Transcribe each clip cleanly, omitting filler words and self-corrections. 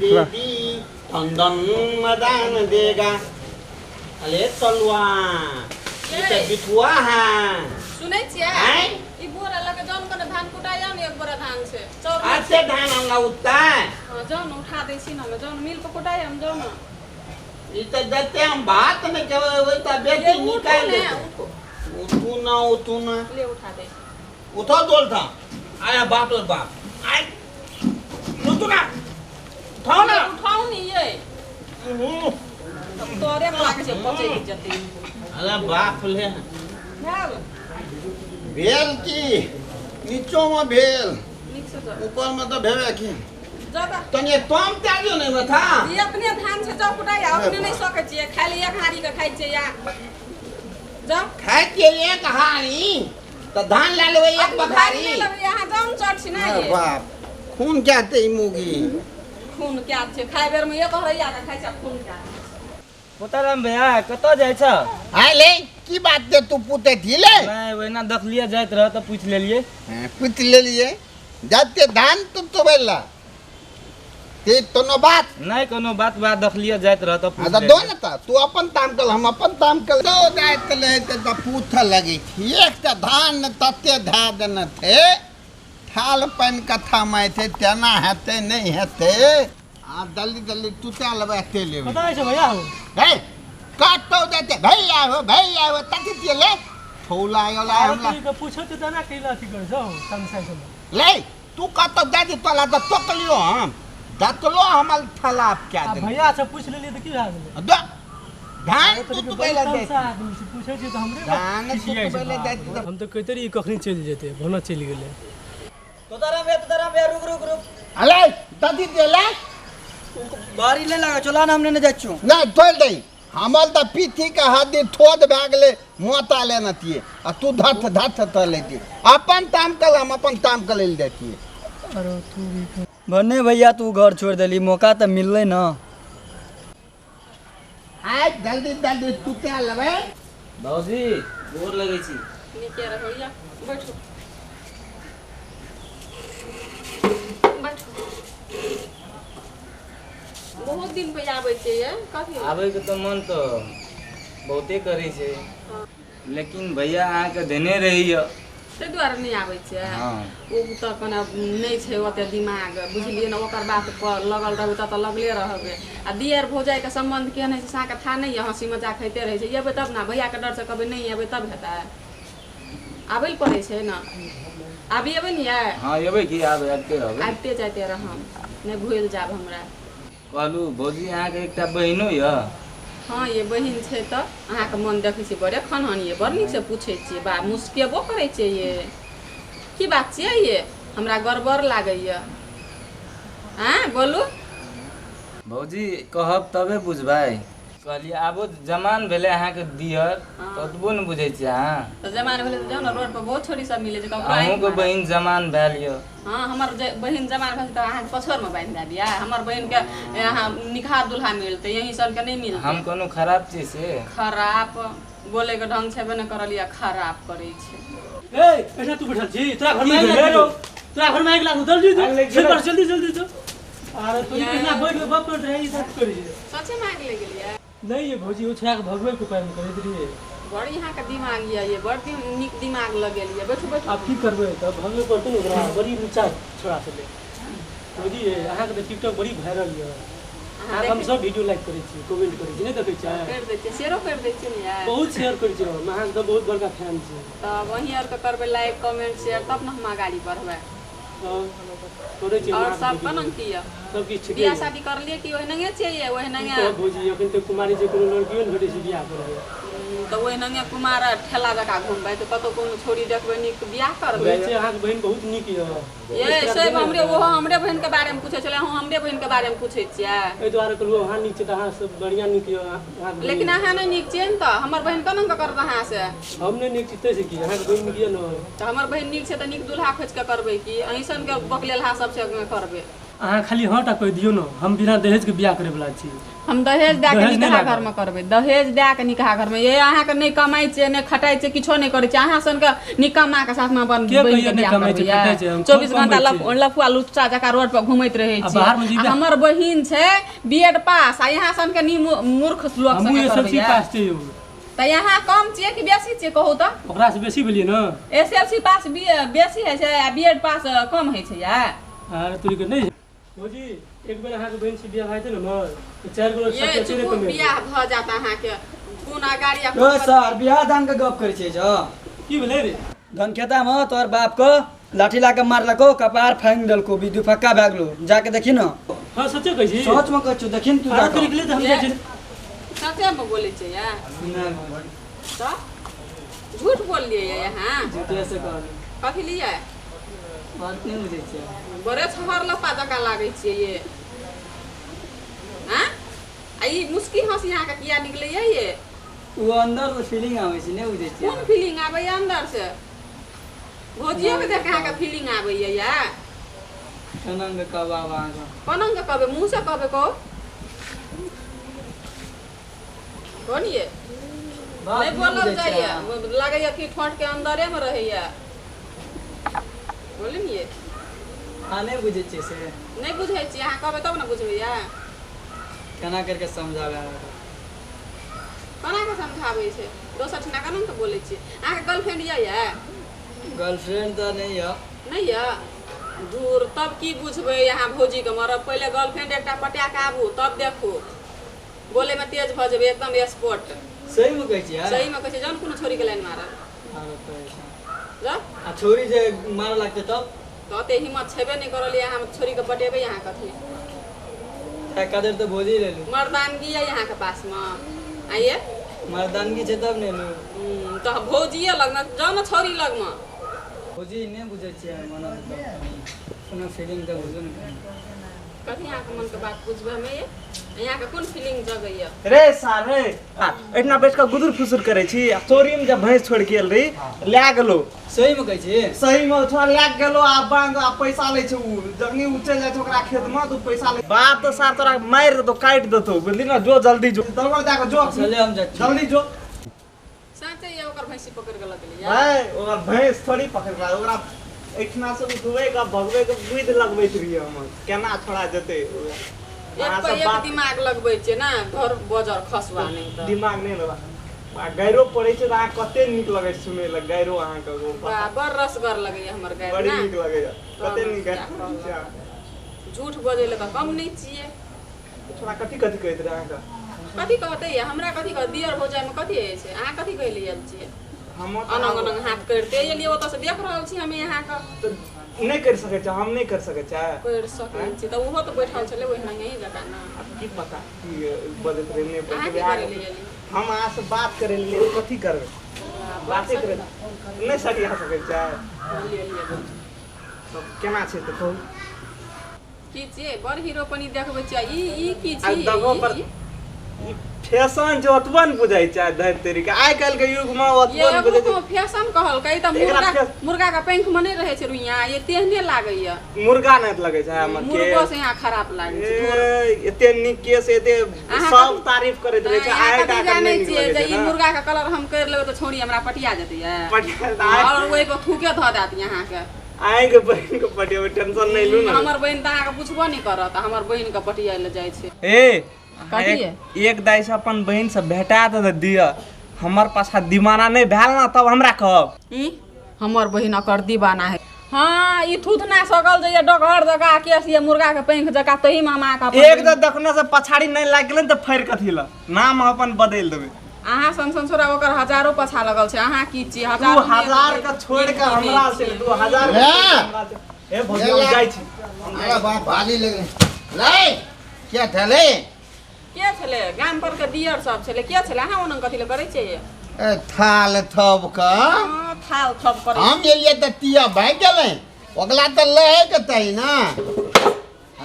बेदी धन मदान देगा। अरे तलवा ये तो बिठुआ है। सुनै छियै ई बोरा लगे जौन कने धान कुटाया ने एक बोरा धान से चौर अच्छे धान हमरा उठता है। हां जौन उठा दै छी ना जौन मिल पे कुटाया हम जौन ये तो देते हम बात में के वही तो बेटी निकाल ले। उठू ना ले उठा दे। उठो बोल था आया बाप और बाप आए उठू ना उठाओ ना उठाओ नहीं ये तोरे में लागे से पचे जते। अरे बाप ले भेल भेल की नीचो में भेल नीक से जा ऊपर में तो भेवे की जगह तने तम त्यागियो नहीं में था। ये अपने धान से जाओ कुटाया अपने नहीं सके छियै खाली एक हारी के खाइ छियै या जा खाए के एक हारी तो धान ले लेवे एक बखारी। यहाँ जाऊं चढ़ छी ना ये बाप खून कहते ही मुगी खून क्या छे खाइ बेर में एक हरैया के खाइ छ खून क्या पोताराम भैया कत जाय छ? आय ले की बात दे तू पूछे थी ले नहीं वैना देखलिए जाइत रह तो पूछ लेलिए। पूछ ले लिए जाते धान तो बेला ते तो न बात नहीं कोनो बात बा देखलिए जाइत रह तो पूछ अच्छा दो न ता तू अपन ताम कल हम अपन ताम कल दो जात ले तो पूछ लगी थी एक त धान तते धा देन थे थाल पन कथा में थे तना हेते नहीं हेते आ जल्दी जल्दी तू ता लबाते ले पता है भैया हो हे काटो देते भैया हो तती ले थौला योला हमला तो पूछो तो तना कैला थी कर जाओ संसाय से ले तू काटो दादी तोला तो तकलियो हम दतलो हमल थलाप क्या दे भैया से पूछ लेलिए तो की भा गेलै दो धान तू पहले दे पूछे छी तो हमरे धान तू पहले दे हम तो कहते रही कखनी चल जेते भना चल गेले। तोताराम भैया रुक अले दादी देला बारी ले लगा चला ना हमने न जाचू ना तोल दे हमल त पीठी का हाथी थोद भागले मोता लेना तिए आ तू धत त लेती अपन ताम कल हम अपन ताम कल ले देती। अरे तू भी भन्ने भैया तू घर छोड़ देली मौका तो मिलले ना। आय जल्दी जल्दी तू क्या लबे बाबूजी गोर लगे छी नीचे रहो या बैठो बैठो बहुत दिन पे आबै छै ये कथी आबे के तो मन तो बहुते करे छे लेकिन भैया अहाँ के देने रही ते द्वारा नहीं आबै छै। हां ओ त कने नहीं छै ओते दिमाग बुझलिए न ओकर बात पर लगल रहबे त लगले रहबे आ दियर भौजाई के संबंध केहन छै सा के था नहीं हंसी मजाक खैते रहे छै येबे तब ना भैया के डर से कबे नहीं आबे तब हेता आबै ल पड़े छै ना आबी एबे नहीं है। हां एबे की आबते रहबे आबते जाते रहम नहीं भूल जाब हमरा कहलू भौजी अहाँ के एकटा बहिनो य। हाँ ये बहिन छै त अहाँ के मन देखै छी बड़े खनहन ये बड़ नीक से पूछे छी बा मुस्केबो करे छै ये की बात छियै ये हमरा गड़बड़ लागैया। हां बोलू भौजी कहब तबे बुझबै कहलिए आबो जमान भेले अहाँ के दियर ततबो न बुझै छी अहाँ तो जमान भेले त जाउ न रोड पर बहुत छोरी सब मिले छै अहूँ के बहिन जमान भेल य। हाँ हमर बहिन जमान भेल त अहाँ पछोर में बांध दे दिया हमर बहिन के यहाँ निकाह दुल्हा मिलते यही सब के नहीं मिलते। हम कोनो खराब चीज से खराब बोले के ढंग छेबे न करलिया खराब करे छै। ए ऐसा तू बैठल छी तोरा घर में तोरा घर में आग लागू जल्दी जल्दी जो अरे तू केना बैठ के बाप कर रही बात करी सच्चे मांग ले गेलिए नहीं ये भौजी उछा के भगवे के उपाय में करैत रहिए बड़ यहाँ का दिमाग ये बड़ नीक दिमाग लगेलिए बैठो बैठो अब की करबे तब भगवे पड़तो न ओकरा बड़ी ऊंचा छोड़ा से ले भौजी अहाँ के टिकटॉक बड़ी वायरल य अहाँ हम सब वीडियो लाइक करै छी कमेंट करै छी नहीं देखै छी कर देते शेयरो कर देते न यार बहुत शेयर करै छी हम अहाँ के बहुत बड़का फैन छी तब वहीं और के करबे लाइक कमेंट शेयर तब न हम आगाड़ी बढ़बे तोरे छी और सब कनन किया सब की बियाह शादी कर लिए कि ओहि नंगे चाहिए ओहि नंगे तो भौजी अखन तो कुमारी जे कोनो लड़कियों न भेटै छै बियाह करबै तो ओहि नंगे कुमार ठेला जका घुमबै तो कतो कोनो छोरी देखबै नीक बियाह करबै। कहै छै अहाँ के बहिन बहुत नीक य ये सब हमरे बहन के बारे में पूछे छले हम हमरे बहन के बारे में पूछे छियै एहि दुआरे कहलहुँ अहाँ नीक छै तऽ अहाँ सब बढ़िया नीक य अहाँ लेकिन अहाँ नहीं नीक छियै न त हमर बहन कनन के करत अहाँ से हम नहीं नीक छियै से की अहाँ के बहिन नीक य न तो हमर बहन नीक छै त नीक दुल्हा खोज के करबै कि अहिसन के बकलेलहा सब से करबै अहाँ खाली हाँ टा कहि दियौ न हम बिना दहेज के बियाह करे वाला छी हम दहेज दए के दहेज नहि निकाह लागल। घर में करबै दहेज दए के निकाह घर में ये अहाँके नहि कमाइ छै नहि खटाइ छै किछो नहि करै छै अहाँ सनके निकम्मा के साथ में अपन के बहिन कहियो के नहि बियाह कमाइ छै, करबै खटाइ छै, हम 24 खूब घंटा कमबै छियै। लफुआ लुच्चा जका रोड पर घुमैत रहै आ छी बाहर में आ हमर बहिन छै बीएड पास आ यहाँ सन के मूर्ख लोक हमहूँ संगे एसएलसी करबै पास छै यौ तऽ यहाँ कम छियै कि बेसी छियै कहू तऽ ओकरा से बेसी भेलियै न एसएलसी पास बेसी होइ छै आ बीएड पास कम होइ छै या अरे तोरी के नहीं भौजी एक बेर अहाँ के बहन से बियाह भाइते न हमर तो 4 गो ये सब चेरे चुप कमे बियाह भ जात अहाँके कोन अगाड़ी ओ सर बियाह दान के गप करै छै जो की भेलै रे धन खेता में तोर बाप को लाठी ला के मारलको कपार फांग देलको बिदु फक्का भए गेलो जाके देखी न हां सच्चे कहै छी सोच में कहू देखी न तू अरे जाके तोरी के लिए तो हम जाइ छी सचे में बोलै छै या तो झूठ बोल लिए यहाँ झूठे से कहल कथी लिए बात नहीं बुझै छै बड़े छहर लपा जका लागै छियै ये हाँ आ ई मुस्की हंसी यहाँ के किया निकलै ये वो अंदर से फीलिंग आवे छै नहीं बुझै छै कोन फीलिंग आबै अंदर से भोजियो के देख अहाँके फीलिंग आबै या कनंग कबाब आगा पनंग कहबै मुँह से कहबै को कोन ये नहीं बोलल जाइए लगैया कि ठोट के अंदरे में रहैया बोलिए आ नहीं बुझै छै से नहीं बुझै छी अहाँ कहबै तब ने बुझबै या केना करके समझावे कोना के समझाबै छै दोसर ठिना केना के बोलै छी अहाँके गर्लफ्रेंड या गर्लफ्रेंड तो नहीं है नहीं या दूर तब की बुझबै यहाँ भौजी के मरब पहिले गर्लफ्रेंड एकटा पटा के आबू तब देखू बोले में तेज भ जेबै एकदम स्पॉट सही में कहै छी सही में कहै छै जौन कोनो छोरी के लाइन मारब जा आ छोरी जे मार लागते तब तो ओते हिम्मत छेबे नहीं करल यहाँ हम छोरी के पटेबै यहाँ कथी कदर तो भोजी ले लू मर्दानगी है यहाँ के पास में आइए मर्दानगी छै तब नहीं लू तो भौजिए लगना जाओ ना छोरी लग में भोजी नहीं बुझै छै मना कोनो फीलिंग तो बुझो नहीं कथी यहाँ के मन के बात बुझबै हमें ये यहाँ के कोन फीलिंग जगैया रे सारे इतना बैठ कर गुदुर फुसुर करे छी आ चोरी में जब भैंस छोड़ के रही ले गेलो सही में कहै छी सही में छोड़ ले गेलो आ बांग आ पैसा ले छै उ जखनी उ चल जाय छै ओकरा खेत में तो पैसा ले बाप तो सार तोरा मार देतो काट देतो बुझली ना जो जल्दी जो दौड़ जाके जो चले हम जाइ छी जल्दी जो साथे ये ओकर भैंसी पकड़ के लगलिए भाई ओकरा भैंस थोड़ी पकड़ के ओकरा एठना से उठबै का भगबै के बुद्धि लगबैत रहिए हम केना छोड़ा जेतै एक पर एक दिमाग लगबै छै ना घर बजर खसवा नहीं त दिमाग नहीं लगा आ गैरो पड़े छै त अहाँ कते नीक लगे छै सुनै ल गैरो अहाँ के बड़ रसगर लगैया हमर गाय बड़ी ना नीक लगैया कते नीक गैरो झूठ बजै ले त कम नहीं छिए थोड़ा कथी कथी कहैत रहे अहाँ के कथी कहते ये हमरा कथी कह दियर हो जाय में कथी है छै अहाँ कथी कह लिए छिए हम अनंग अनंग हाथ करते ये लिए ओतऽ से देख रहल छी हमें यहाँ का नहीं कर सके छै हम नहीं कर सके छै कर सकै छी त ओहो त बैठल छले ओहिना यही जका ना अब की पता की बजत रहे नहीं अहाँ बजत की करे लिए हम अहाँ से बात करे लिए कथी करबै बाते करे नहीं सटिया सके छै सब केना छै त कहू की छिए बड़ हीरो पनि देखबै छी ई की आ छी दगो पर ई फैशन जो ओतबा न बुझाइ छै धर तेरी के आइ काल्हि के युग में ओतबा न बुझाइ ये छै फैशन कहल कई त मुर्गा का पंख में नहीं रहे छै रुइया ये तेहने लागैया मुर्गा नहीं लगे छै हमर के मुर्गो से यहाँ खराब लागै छै एते नीक केस एते सब तारीफ करैत रहे छै अहाँ आइ कथी टा जानै नहीं छियै लगे जे छै ई ना मुर्गा का कलर हम कर लेबै त छोड़ी हमरा पटिया जेतै ये पटिया और ओइ को थूके ध देत यहाँ के आइ के बहन के पटिया टेंशन नहीं लू ना हमर बहन त अहाँ के पूछबो नहीं करत हमर बहन के पटिया ले जाइ छै ए कथी एक दाई से अपन बहन से भेटा दे दिया हमर पास दीवाना नहीं भेल ना तब हमरा कहब ई हमर बहन अकर दीवाना है हाँ ई थूथना सकल जे डगर जका केस ये मुर्गा के पंख जका तही मामा का एक तो देखने से पछाड़ी नहीं लाग गेलै त फेर कथी ल नाम अपन बदल देबै अहाँ सन छोरा ओकर हजारों पछा लगल छै अहाँ की छी 2000 का छोड़ के हमरा से 2000 ए भौजी जाइ छी अरे बाप भाली लगे लै क्या थले के छले गाम पर के दियर सब छले के छले अहाँ ओनन कथि ले करै छियै ए थाल थब का थाल थप करे हम एलिए त तिया भाग गेलै ओकला त लहे के तई ना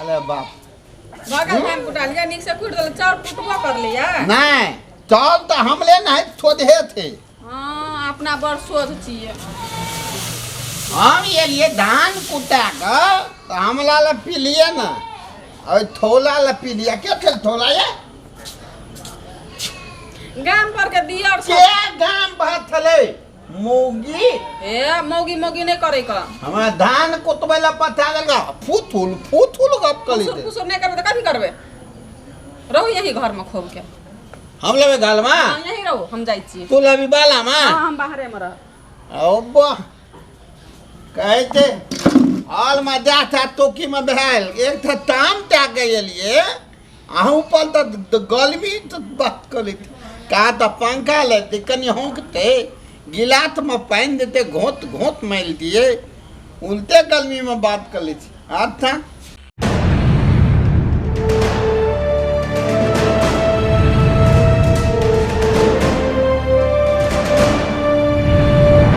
अरे बाप बगल धान कुटा लिया नीक से कुट देल चाउर कुटबो कर लिया नहीं चल त हमले नहीं थोदे थे हां अपना बड़ सोच छियै हम एलिए धान कुटा का तो हमला ला पी लिए ना और थोला ला पी लिया क्या चल थोला ये गाम पर के दियर के गाम बात थले मोगी ए मौगी मौगी नहीं करे का हमारा धान कुतबेला पता गलगा फूथुल गप कली कुसुर कुसुर नहीं करबे तो कभी करबे रहो यही घर में खोब के हम लेवे गाल मा हाँ, यही रहो हम जाई छी तू लबी बाला मा हाँ हम बाहरे में रह ओब्बा कहते हाल में जाता तोकी में बहल एक था ताम त्या गए आहू पर तो गर्मी तो बात करी कहा तो पंखा लेते कनी होंकते गिलास में पानी देते घोत घोत मैल दिए उल्टे गर्मी में बात कर ली थी अच्छा